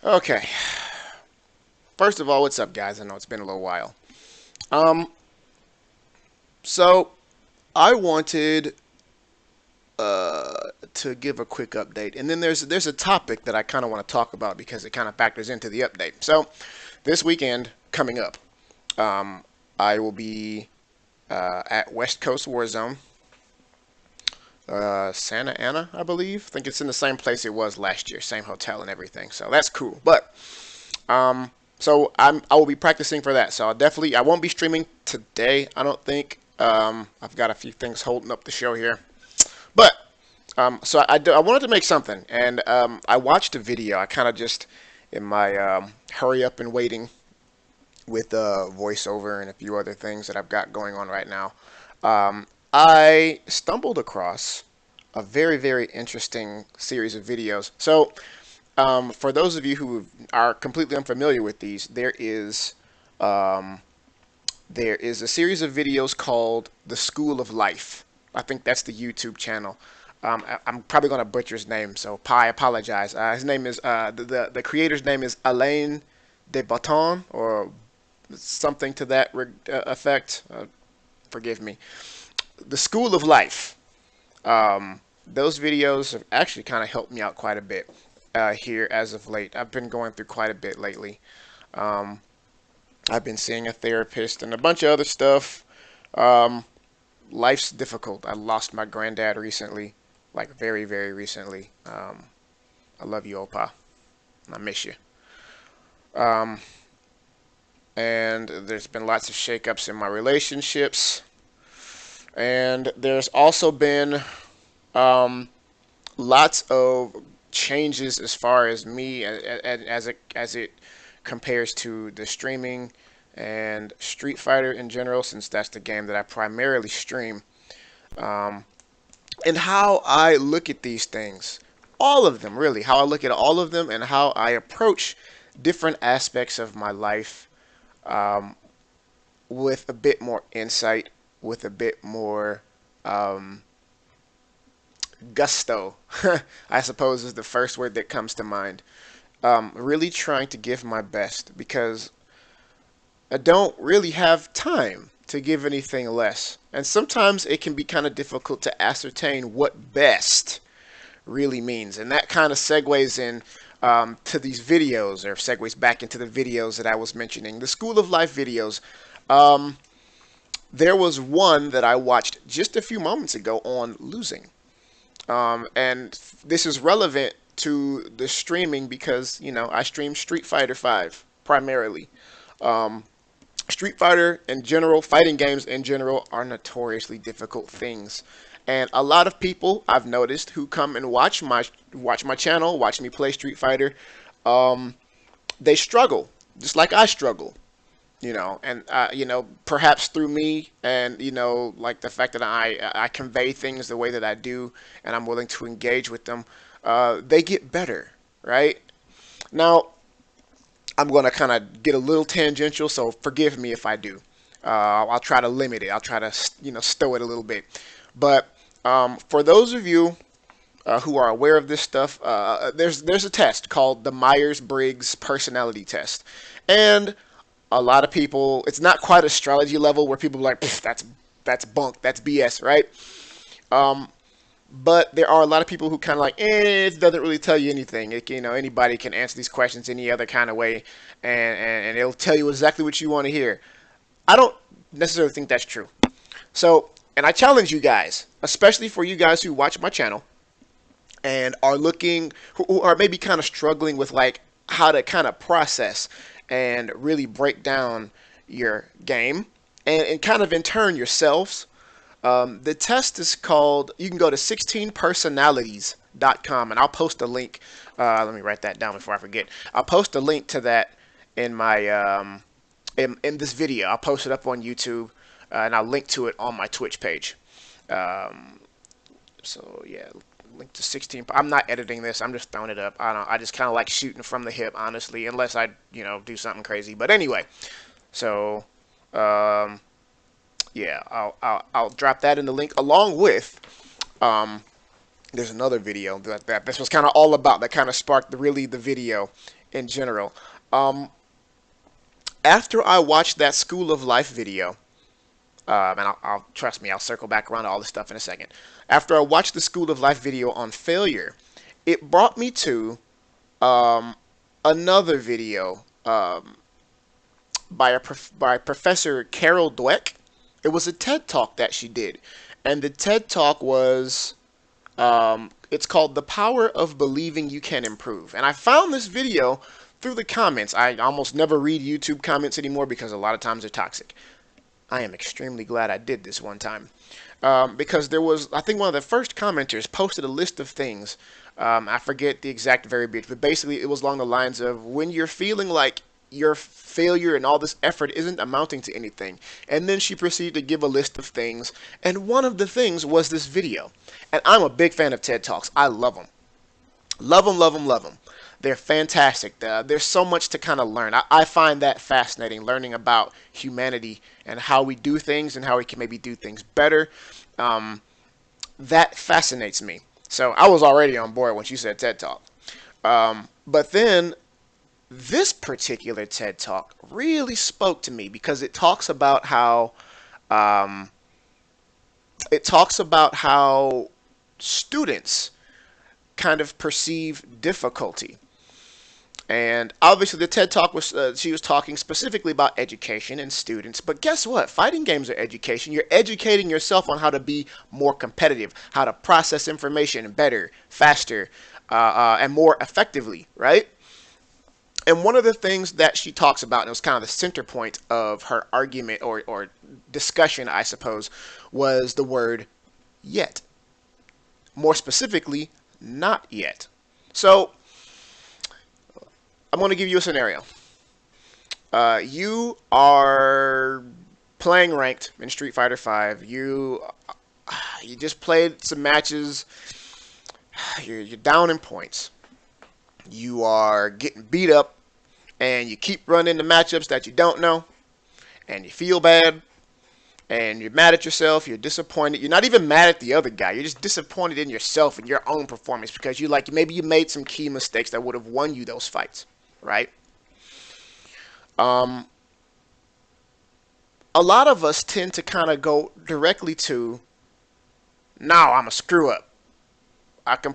Okay. First of all, what's up, guys? I know it's been a little while. Um, so I wanted to give a quick update, and then there's a topic that I kind of want to talk about because it kind of factors into the update. So this weekend coming up, um, I will be at West Coast War Zone, Santa Ana, I believe. I think it's in the same place it was last year, same hotel and everything. So that's cool. But Um, so I will be practicing for that. So I won't be streaming today. I don't think. I've got a few things holding up the show here, but I wanted to make something, and I watched a video. I kind of just in my hurry up and waiting with voiceover and a few other things that I've got going on right now. I stumbled across a very interesting series of videos. So for those of you who are completely unfamiliar with these, um, there is a series of videos called The School of Life. I think that's the YouTube channel. I'm probably going to butcher his name, so I apologize. His name is the creator's name is Alain de Botton or something to that effect. Forgive me. The School of Life. Those videos have actually kind of helped me out quite a bit here as of late. I've been going through quite a bit lately. Um, I've been seeing a therapist and a bunch of other stuff. Um, Life's difficult. I lost my granddad recently, like very recently. I love you, Opa. I miss you. Um, and there's been lots of shakeups in my relationships, and there's also been um, lots of changes as far as me as it compares to the streaming and Street Fighter in general, since that's the game that I primarily stream, um, and how I look at these things. All of them, really. How I look at all of them and how I approach different aspects of my life um, with a bit more insight, with a bit more um, gusto, I suppose is the first word that comes to mind. Really trying to give my best because I don't really have time to give anything less. And sometimes it can be kind of difficult to ascertain what best really means. And that kind of segues in to these videos, or segues back into the videos that I was mentioning, the School of Life videos. Um, there was one that I watched just a few moments ago on losing. And this is relevant to the streaming because, I stream Street Fighter 5 primarily. Um, Street Fighter in general, fighting games in general, are notoriously difficult things. And a lot of people I've noticed who come and watch my channel, watch me play Street Fighter, um, they struggle, just like I struggle. And perhaps through me, and like the fact that I convey things the way that I do, and I'm willing to engage with them, they get better, right? Now, I'm going to kind of get a little tangential, so forgive me if I do. I'll try to limit it. I'll try to, stow it a little bit. But for those of you who are aware of this stuff, there's a test called the Myers-Briggs Personality Test, and a lot of people, it's not quite astrology level where people are like, that's bunk, that's BS, right? Um, but there are a lot of people who kind of like, it doesn't really tell you anything. Anybody can answer these questions any other kind of way, and it'll tell you exactly what you want to hear. I don't necessarily think that's true. So, and I challenge you guys, especially for you guys who watch my channel and are looking, who are maybe kind of struggling with like how to kind of process and really break down your game and kind of in turn yourselves. The test is called, you can go to 16personalities.com, and I'll post a link. Let me write that down before I forget. I'll post a link to that in my in this video. I'll post it up on YouTube, and I'll link to it on my Twitch page. Um, so yeah, link to 16. I'm not editing this. I'm just throwing it up. I don't know. I just kind of like shooting from the hip, honestly, unless I do something crazy. But anyway, so um, yeah, I'll drop that in the link along with um, there's another video that this was kind of all about, that kind of sparked the video in general. Um, After I watched that School of Life video, and I'll trust me, I'll circle back around to all this stuff in a second. After I watched the School of Life video on failure, it brought me to um, another video by Professor Carol Dweck. It was a TED Talk that she did, and the TED Talk was it's called "The Power of Believing You Can Improve." And I found this video through the comments. I almost never read YouTube comments anymore because a lot of times they're toxic. I am extremely glad I did this one time. Because there was, I think one of the first commenters posted a list of things. I forget the exact verbiage, but basically it was along the lines of when you're feeling like your failure and all this effort isn't amounting to anything. And then she proceeded to give a list of things, and one of the things was this video. And I'm a big fan of TED Talks. I love them. Love them, love them, love them. They're fantastic. There's so much to kind of learn. I find that fascinating, learning about humanity and how we do things and how we can maybe do things better. Um, that fascinates me. So I was already on board when she said TED Talk. But then this particular TED Talk really spoke to me because um, it talks about how students kind of perceive difficulty. And obviously, the TED Talk was she was talking specifically about education and students. But guess what? Fighting games are education. You're educating yourself on how to be more competitive, how to process information better, faster, and more effectively, right? And one of the things that she talks about, and it was kind of the center point of her argument or discussion, I suppose, was the word yet. More specifically, not yet. So I'm going to give you a scenario. You are playing ranked in Street Fighter V. You just played some matches. You're down in points. You are getting beat up, and you keep running into matchups that you don't know, and you feel bad, and you're mad at yourself. You're disappointed. You're not even mad at the other guy. You're just disappointed in yourself and your own performance because maybe you made some key mistakes that would have won you those fights, right? Um, a lot of us tend to kind of go directly to, "No, I'm a screw up. I'm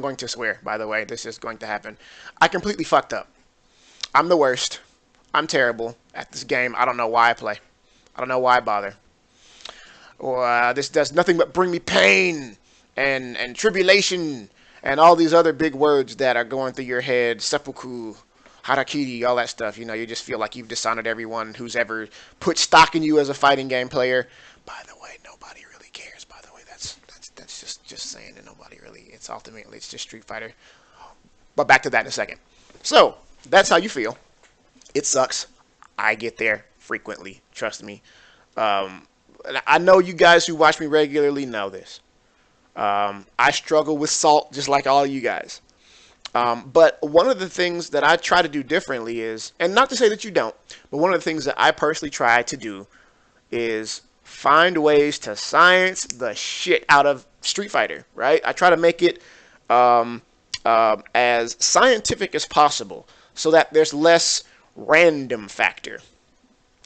going to swear, by the way. This is going to happen. I completely fucked up. I'm the worst. I'm terrible at this game. I don't know why I play. I don't know why I bother. Or this does nothing but bring me pain and tribulation and all these other big words that are going through your head. Seppuku, harakiri, all that stuff. You just feel like you've dishonored everyone who's ever put stock in you as a fighting game player. By the way, nobody really cares. By the way, that's just saying that nobody really. It's just Street Fighter. But back to that in a second. So that's how you feel. It sucks. I get there frequently. Trust me. Um, I know you guys who watch me regularly know this. I struggle with salt just like all you guys. But one of the things that I try to do differently is, and not to say that you don't, but one of the things that I personally try to do is find ways to science the shit out of Street Fighter, right? I try to make it um, as scientific as possible so that there's less random factor.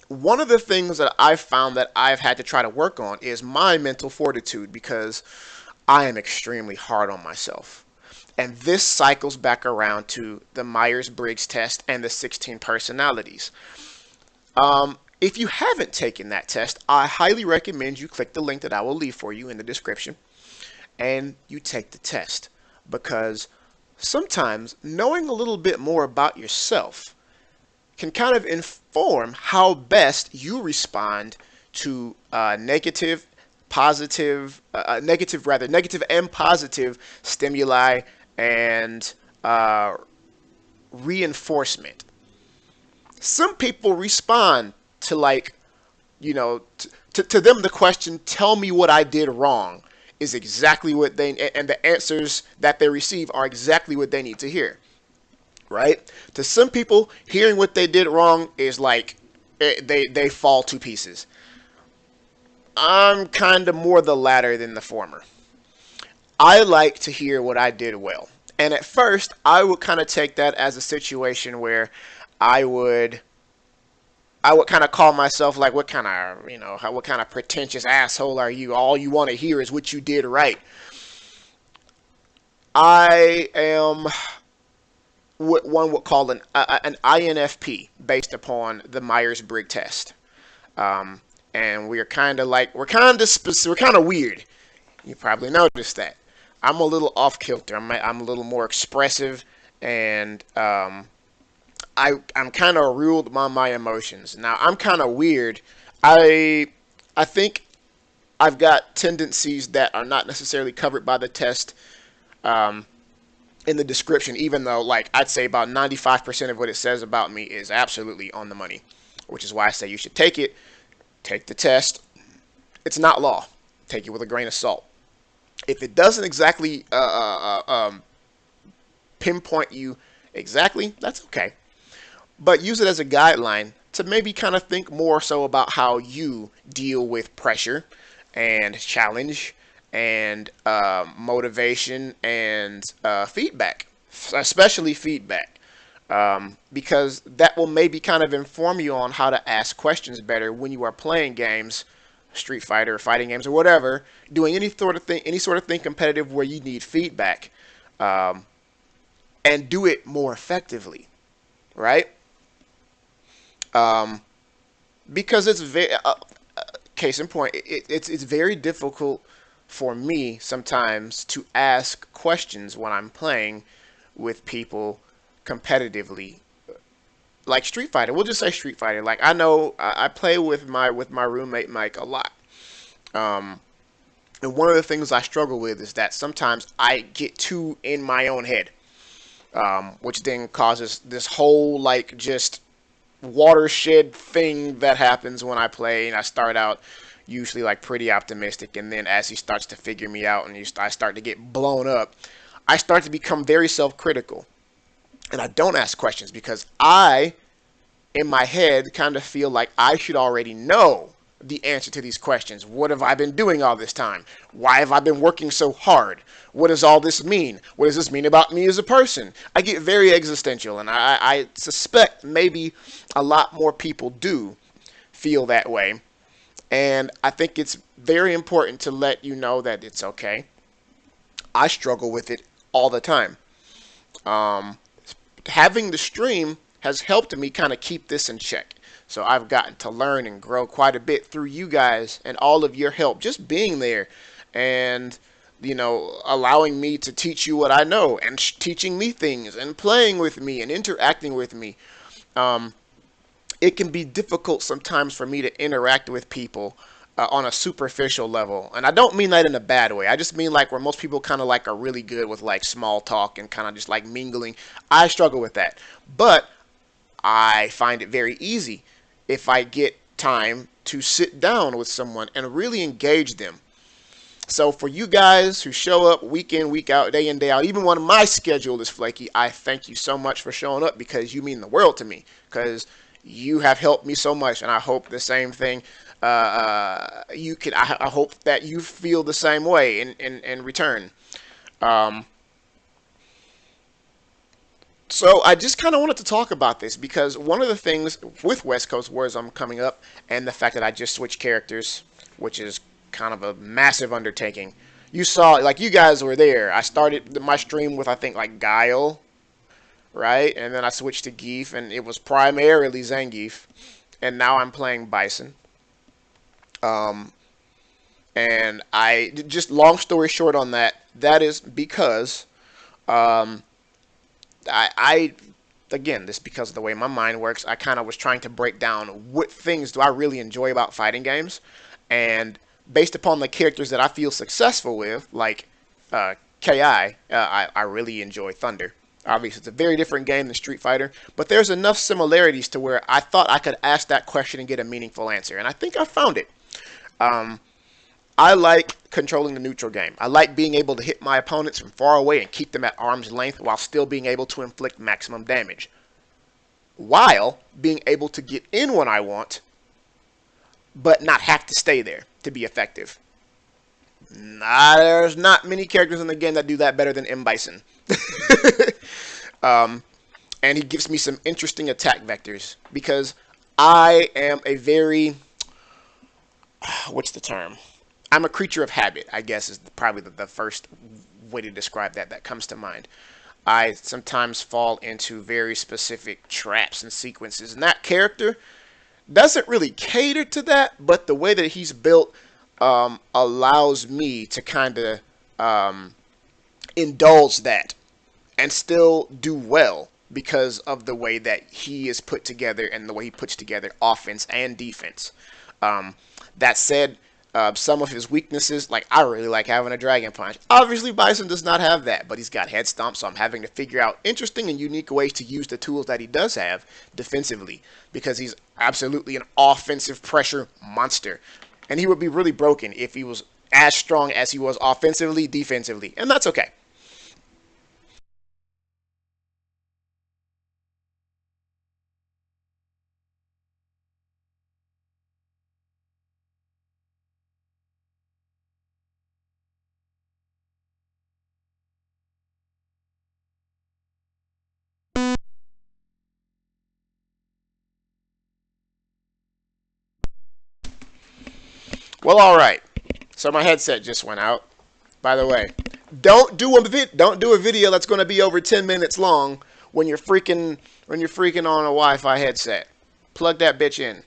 One of the things that I've found that I've had to try to work on is my mental fortitude because I am extremely hard on myself. And this cycles back around to the Myers-Briggs test and the 16 personalities. If you haven't taken that test, I highly recommend you click the link that I will leave for you in the description and you take the test because sometimes knowing a little bit more about yourself can kind of inform how best you respond to negative and positive stimuli and reinforcement. Some people respond to to them the question, "Tell me what I did wrong," is exactly what and the answers that they receive are exactly what they need to hear. Right? To some people, hearing what they did wrong is like they fall to pieces. I'm kind of more the latter than the former. I like to hear what I did well. And at first, I would kind of take that as a situation where I would I would kind of call myself like, what kind of, what kind of pretentious asshole are you? All you want to hear is what you did right. I am what one would call an INFP based upon the Myers-Briggs test. And we're kind of weird. You probably noticed that. I'm a little off kilter. I'm a little more expressive, and I'm kind of ruled by my emotions. Now I'm kind of weird. I I think I've got tendencies that are not necessarily covered by the test um, in the description, even though like I'd say about 95% of what it says about me is absolutely on the money, which is why I say you should take it. Take the test. It's not law. Take it with a grain of salt. If it doesn't exactly pinpoint you exactly, that's okay. But use it as a guideline to maybe kind of think more so about how you deal with pressure and challenge and motivation and feedback, especially feedback, because that will maybe kind of inform you on how to ask questions better when you are playing games, Street Fighter, fighting games, or whatever, doing any sort of thing competitive where you need feedback, um, and do it more effectively, right? Um, because it's very case in point, it's very difficult for me sometimes to ask questions when I'm playing with people competitively, like Street Fighter. We'll just say Street Fighter. Like I know I play with my roommate Mike a lot. Um, and one of the things I struggle with is that sometimes I get too in my own head, which then causes this whole like just watershed thing that happens when I play. And I start out usually like pretty optimistic, and then as he starts to figure me out and I start to get blown up, I start to become very self-critical, and I don't ask questions because I, in my head, kind of feel like I should already know the answer to these questions. What have I been doing all this time? Why have I been working so hard? What does all this mean? What does this mean about me as a person? I get very existential, and I suspect maybe a lot more people do feel that way. And I think it's very important to let you know that it's okay. I struggle with it all the time. Um, Having the stream has helped me kind of keep this in check. So I've gotten to learn and grow quite a bit through you guys and all of your help, just being there and allowing me to teach you what I know and teaching me things and playing with me and interacting with me. Um, it can be difficult sometimes for me to interact with people on a superficial level, and I don't mean that in a bad way. I just mean like where most people kind of like are really good with like small talk and kind of just like mingling. I struggle with that, but I find it very easy if I get time to sit down with someone and really engage them. So for you guys who show up week in, week out, day in, day out, even when my schedule is flaky, I thank you so much for showing up because you mean the world to me. Because you have helped me so much, and I hope the same thing. You can. I hope that you feel the same way in return. Um, so I just kind of wanted to talk about this because one of the things with West Coast Warzone coming up, and the fact that I just switched characters, which is kind of a massive undertaking. You saw, like you guys were there. I started my stream with I think like Guile, right, and then I switched to Geef, and it was primarily Zangief, and now I'm playing Bison. Um, and I just long story short on that. That is because um, I again, this because of the way my mind works. I kind of was trying to break down what things do I really enjoy about fighting games, and based upon the characters that I feel successful with, like Ki, I really enjoy Thunder. Obviously, it's a very different game than Street Fighter, but there's enough similarities to where I thought I could ask that question and get a meaningful answer, and I think I found it. Um, I like controlling the neutral game. I like being able to hit my opponents from far away and keep them at arm's length while still being able to inflict maximum damage, while being able to get in when I want, but not have to stay there to be effective. Nah, there's not many characters in the game that do that better than M. Bison. And he gives me some interesting attack vectors because I am a very, what's the term? I'm a creature of habit, I guess, is probably the first way to describe that comes to mind. I sometimes fall into very specific traps and sequences, and that character doesn't really cater to that, but the way that he's built allows me to kind of indulge that and still do well because of the way that he is put together and the way he puts together offense and defense. Um, that said, some of his weaknesses, like I really like having a dragon punch. Obviously, Bison does not have that, but he's got head stomp, so I'm having to figure out interesting and unique ways to use the tools that he does have defensively because he's absolutely an offensive pressure monster. And he would be really broken if he was as strong as he was offensively, defensively, and that's okay. Well, all right. So my headset just went out. By the way, don't do a video that's going to be over 10 minutes long when you're freaking on a Wi-Fi headset. Plug that bitch in.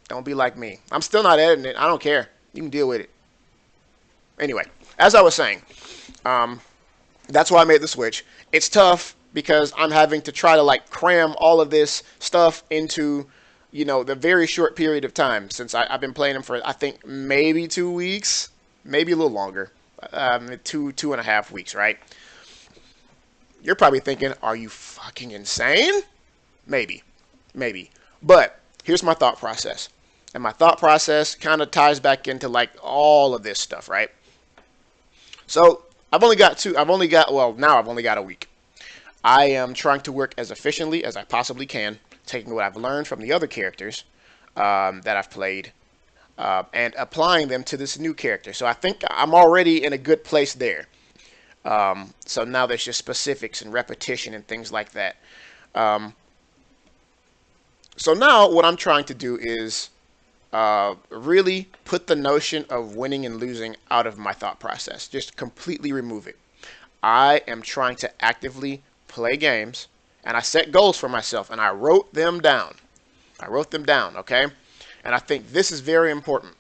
Don't be like me. I'm still not editing it. I don't care. You can deal with it. Anyway, as I was saying, um, that's why I made the switch. It's tough because I'm having to try to like cram all of this stuff into, the very short period of time since I've been playing them for I think maybe 2 weeks, maybe a little longer, 2.5 weeks, right? You're probably thinking, are you fucking insane? Maybe, maybe. But here's my thought process. And my thought process kind of ties back into like all of this stuff, right? So I've only got a week. I am trying to work as efficiently as I possibly can, taking what I've learned from the other characters that I've played and applying them to this new character. So I think I'm already in a good place there. So now there's just specifics and repetition and things like that. Um, so now what I'm trying to do is really put the notion of winning and losing out of my thought process. Just completely remove it. I am trying to actively play games, and I set goals for myself, and I wrote them down. Okay? And I think this is very important.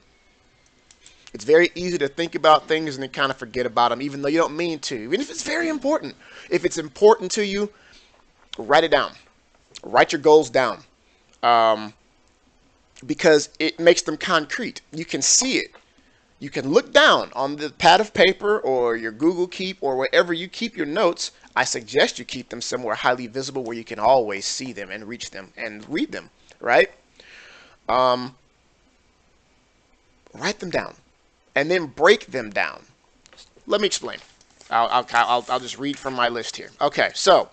It's very easy to think about things and then kind of forget about them, even though you don't mean to. Even if it's very important. If it's important to you, write it down. Write your goals down. Um, because it makes them concrete. You can see it. You can look down on the pad of paper or your Google Keep or wherever you keep your notes. I suggest you keep them somewhere highly visible where you can always see them and reach them and read them, right? Um, Write them down and then break them down. Let me explain. I'll just read from my list here. Okay, so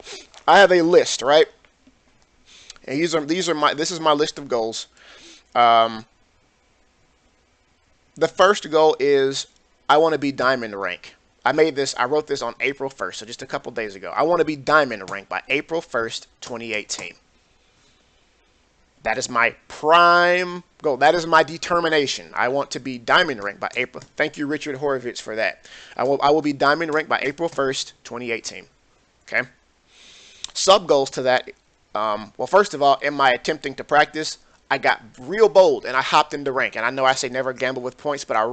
I have a list, right? And this is my list of goals. Um, the first goal is I want to be diamond rank. I wrote this on April 1st, so just a couple days ago. I want to be diamond rank by April 1st, 2018. That is my prime goal. That is my determination. I want to be diamond rank by April. Thank you, Richard Horvitz, for that. I will be diamond rank by April 1st, 2018. Okay? Sub goals to that. Well, first of all, in my attempting to practice, I got real bold and I hopped into rank. And I know I say never gamble with points, but I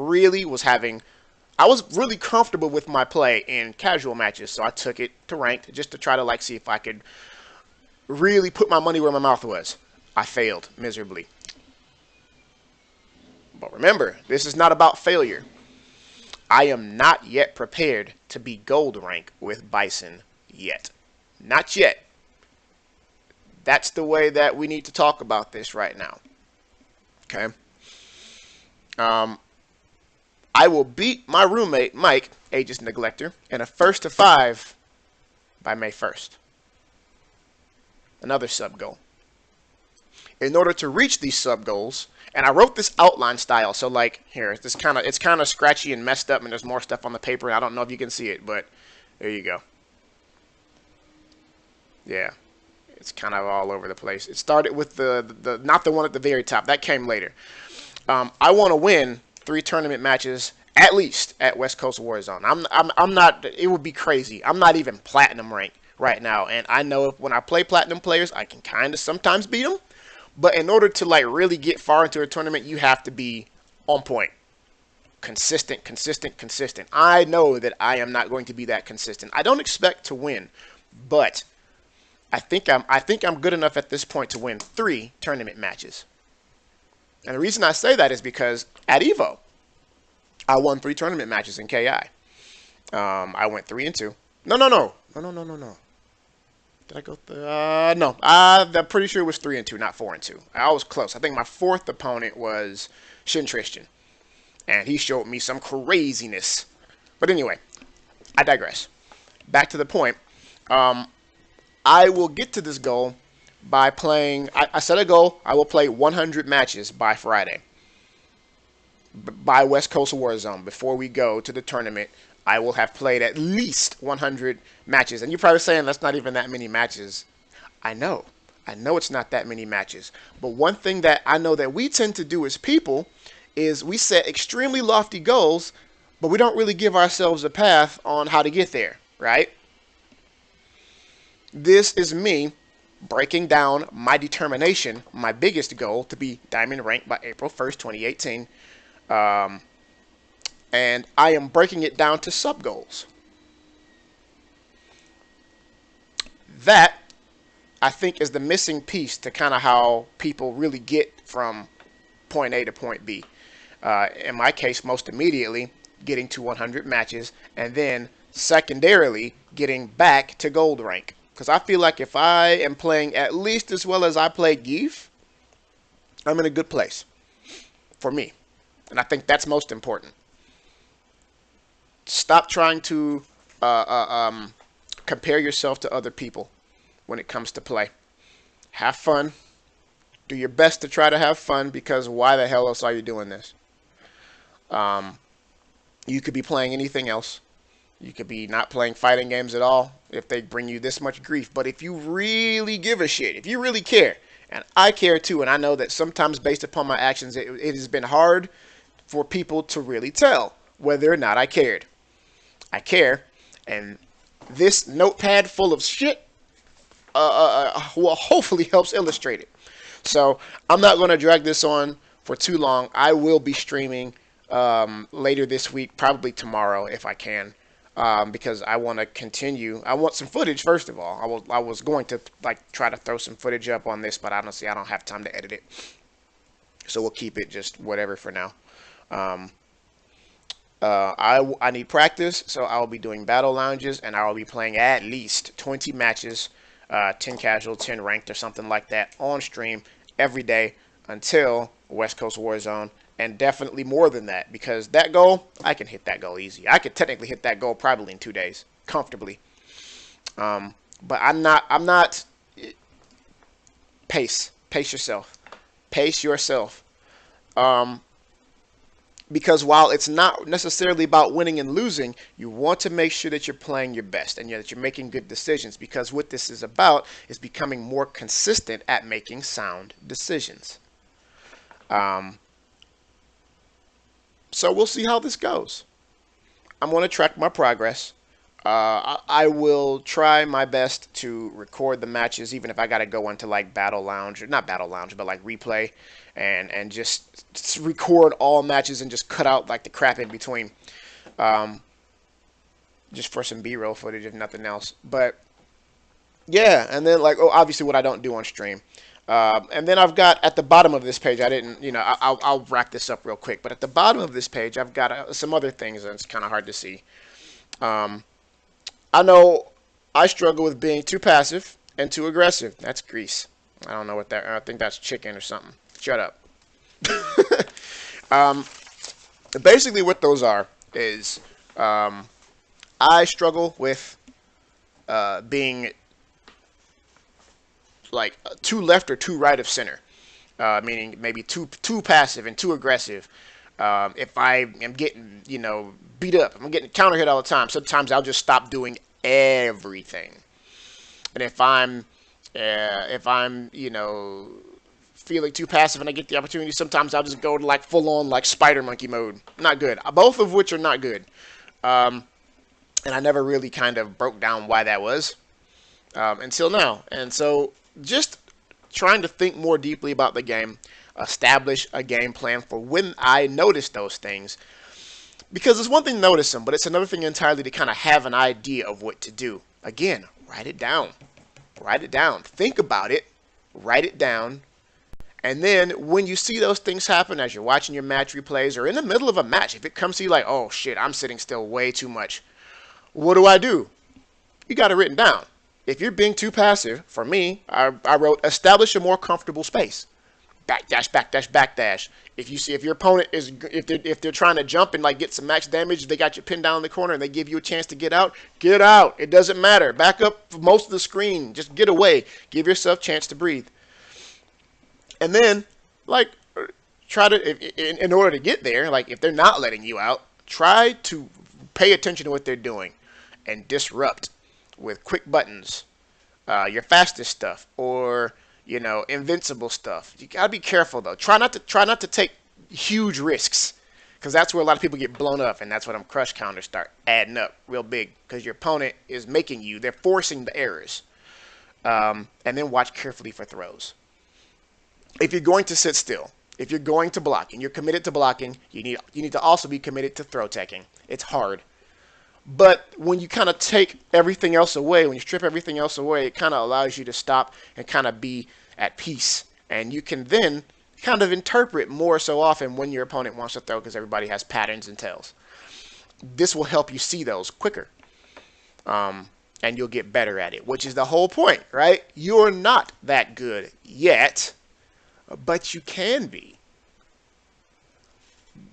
was really comfortable with my play in casual matches. So I took it to ranked just to try to like see if I could really put my money where my mouth was. I failed miserably. But remember, this is not about failure. I am not yet prepared to be gold rank with Bison yet. Not yet. That's the way that we need to talk about this right now. Okay. Um, I will beat my roommate, Mike, Aegis Neglector, in a first to 5 by May 1st. Another sub goal. In order to reach these sub goals, and I wrote this outline style, so like here, it's kind of scratchy and messed up, and there's more stuff on the paper, and I don't know if you can see it, but there you go. Yeah, it's kind of all over the place. It started with the not the one at the very top. That came later. I want to win 3 tournament matches at least at West Coast Warzone. I'm not. It would be crazy. I'm not even platinum ranked right now, and I know if, when I play platinum players, I can kind of sometimes beat them. But in order to like really get far into a tournament, you have to be on point, consistent, consistent, consistent. I know that I am not going to be that consistent. I don't expect to win, but I think I'm good enough at this point to win 3 tournament matches. And the reason I say that is because at Evo, I won 3 tournament matches in KI. I went 3-2. No, no, no, no, no, no, no, no. Did I go? No. I'm pretty sure it was 3-2, not 4-2. I was close. I think my fourth opponent was Shin Tristan, and he showed me some craziness. But anyway, I digress. Back to the point. Um, I will get to this goal by playing. I set a goal. I will play 100 matches by Friday, by West Coast Warzone. Before we go to the tournament, I will have played at least 100 matches. And you're probably saying that's not even that many matches. I know. I know it's not that many matches. But one thing that I know that we tend to do as people is we set extremely lofty goals, but we don't really give ourselves a path on how to get there, right? This is me breaking down my determination, my biggest goal to be diamond ranked by April 1st, 2018. Um, and I am breaking it down to sub goals. That, I think, is the missing piece to kind of how people really get from point A to point B. In my case, most immediately, getting to 100 matches, and then secondarily, getting back to gold rank. Because I feel like if I am playing at least as well as I played Geef, I'm in a good place for me. And I think that's most important. Stop trying to uh, uh, um, compare yourself to other people when it comes to play. Have fun. Do your best to try to have fun, because why the hell else are you doing this? Um, you could be playing anything else. You could be not playing fighting games at all if they bring you this much grief. But if you really give a shit, if you really care, and I care too, and I know that sometimes based upon my actions, it has been hard for people to really tell whether or not I cared. I care, and this notepad full of shit will hopefully helps illustrate it. So I'm not going to drag this on for too long. I will be streaming later this week, probably tomorrow if I can, because I want to continue. I want some footage first of all. I was going to like try to throw some footage up on this, but honestly I don't have time to edit it. So we'll keep it just whatever for now. Um, I need practice, so I will be doing battle lounges, and I will be playing at least 20 matches, 10 casual, 10 ranked, or something like that on stream every day until West Coast Warzone, and definitely more than that, because that goal, I can hit that goal easy. I could technically hit that goal probably in 2 days, comfortably. But I'm not. Pace yourself. Pace yourself. Um, because while it's not necessarily about winning and losing, you want to make sure that you're playing your best and that you're making good decisions, because what this is about is becoming more consistent at making sound decisions. Um, so we'll see how this goes. I'm going to track my progress. I will try my best to record the matches, even if I got to go into like Battle Lounge, or not Battle Lounge, but like Replay, and just record all matches and just cut out like the crap in between, um, just for some B-roll footage if nothing else. But yeah, and then like, oh, obviously what I don't do on stream. And then I've got at the bottom of this page, I didn't, I'll wrap this up real quick. But at the bottom of this page, I've got some other things, and it's kind of hard to see. Um, I know I struggle with being too passive and too aggressive. That's grease. I don't know what that. I think that's chicken or something. Shut up. um, Basically, what those are is I struggle with being like too left or too right of center, meaning maybe too passive and too aggressive. If I am getting beat up, I'm getting counter hit all the time. Sometimes I'll just stop doing everything. And if I'm feeling too passive and I get the opportunity, sometimes I'll just go to like full on like spider monkey mode. Not good. Both of which are not good. Um, and I never really kind of broke down why that was until now. And so just trying to think more deeply about the game, establish a game plan for when I notice those things. Because it's one thing to notice them, but it's another thing entirely to kind of have an idea of what to do. Again, write it down. Write it down. Think about it. Write it down. And then when you see those things happen as you're watching your match replays or in the middle of a match, if it comes to you like, oh shit, I'm sitting still way too much, what do? You got it written down. If you're being too passive, for me, I wrote establish a more comfortable space. Backdash, backdash, backdash. If your opponent is if they're trying to jump and like get some max damage, they got you pinned down in the corner and they give you a chance to get out. Get out. It doesn't matter. Back up for most of the screen. Just get away. Give yourself a chance to breathe. And then, like, try to in order to get there, like if they're not letting you out, try to pay attention to what they're doing and disrupt with quick buttons, your fastest stuff, or invincible stuff. You gotta be careful though. Try not to take huge risks, because that's where a lot of people get blown up, and that's when them crush counters start adding up real big, because your opponent is they're forcing the errors. And then watch carefully for throws. If you're going to sit still, if you're going to block and you're committed to blocking, you need to also be committed to throw teching. It's hard. But when you kind of take everything else away, when you strip everything else away, it kind of allows you to stop and kind of be at peace. And you can then kind of interpret more so often when your opponent wants to throw, because everybody has patterns and tells. This will help you see those quicker. And you'll get better at it, which is the whole point, right? You're not that good yet, but you can be.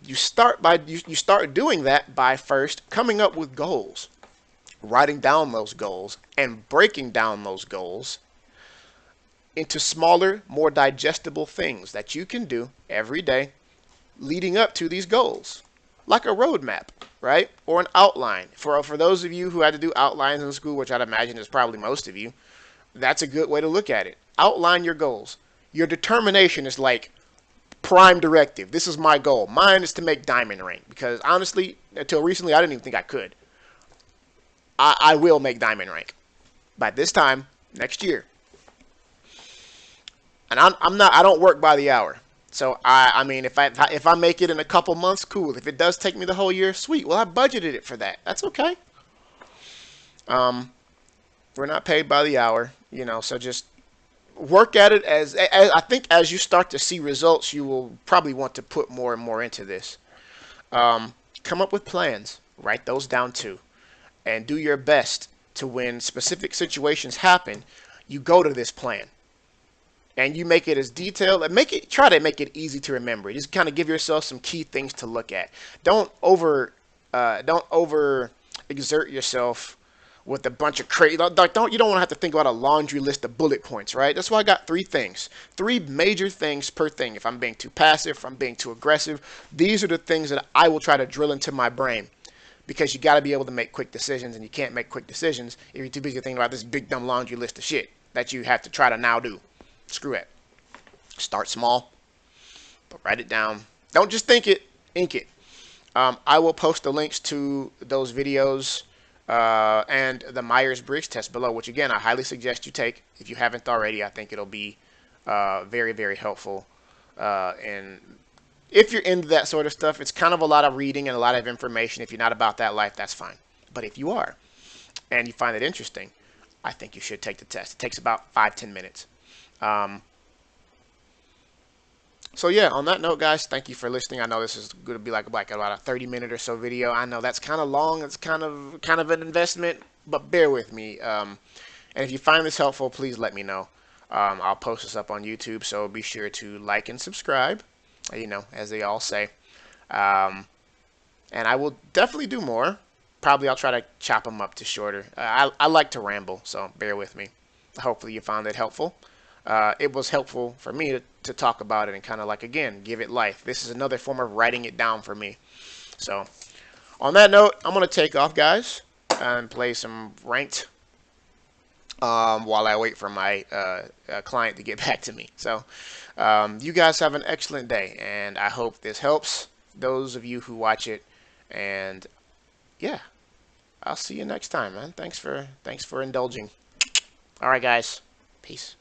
You start doing that by first coming up with goals, writing down those goals, and breaking down those goals into smaller, more digestible things that you can do every day leading up to these goals, like a roadmap, right? Or an outline. For those of you who had to do outlines in school, which I'd imagine is probably most of you, that's a good way to look at it. Outline your goals. Your determination is like prime directive. This is my goal. Mine is to make diamond rank, because honestly, until recently, I didn't even think I could. I will make diamond rank by this time next year. And I don't work by the hour. So I mean, if I make it in a couple months, cool. If it does take me the whole year, sweet. Well, I budgeted it for that. That's okay. We're not paid by the hour, so just work at it as I think as you start to see results, you will probably want to put more and more into this. Come up with plans, write those down too, and do your best to, when specific situations happen, you go to this plan and you make it as detailed and try to make it easy to remember. Just kind of give yourself some key things to look at. Don't over exert yourself with a bunch of crazy, you don't want to have to think about a laundry list of bullet points, right? That's why I got 3 major things per thing. If I'm being too passive, if I'm being too aggressive, these are the things that I will try to drill into my brain, because you got to be able to make quick decisions, and you can't make quick decisions if you're too busy thinking about this big dumb laundry list of shit that you have to try to now do. Screw it. Start small, but write it down. Don't just think it, ink it. I will post the links to those videos and the Meyers-Briggs test below, which again I highly suggest you take if you haven't already. I think it'll be very, very helpful. And if you're into that sort of stuff, it's kind of a lot of reading and a lot of information. If you're not about that life, that's fine. But if you are and you find it interesting, I think you should take the test. It takes about 5-10 minutes. So yeah, on that note, guys, thank you for listening. I know this is going to be like about a 30-minute or so video. I know that's kind of long. It's kind of an investment, but bear with me. And if you find this helpful, please let me know. I'll post this up on YouTube, so be sure to like and subscribe, as they all say. And I will definitely do more. Probably I'll try to chop them up to shorter. I like to ramble, so bear with me. Hopefully you found it helpful. It was helpful for me to talk about it and kind of like, again, give it life. This is another form of writing it down for me. So on that note, I'm going to take off, guys, and play some ranked. while I wait for my client to get back to me. So you guys have an excellent day, and I hope this helps those of you who watch it. And yeah, I'll see you next time, man. Thanks for indulging. All right, guys. Peace.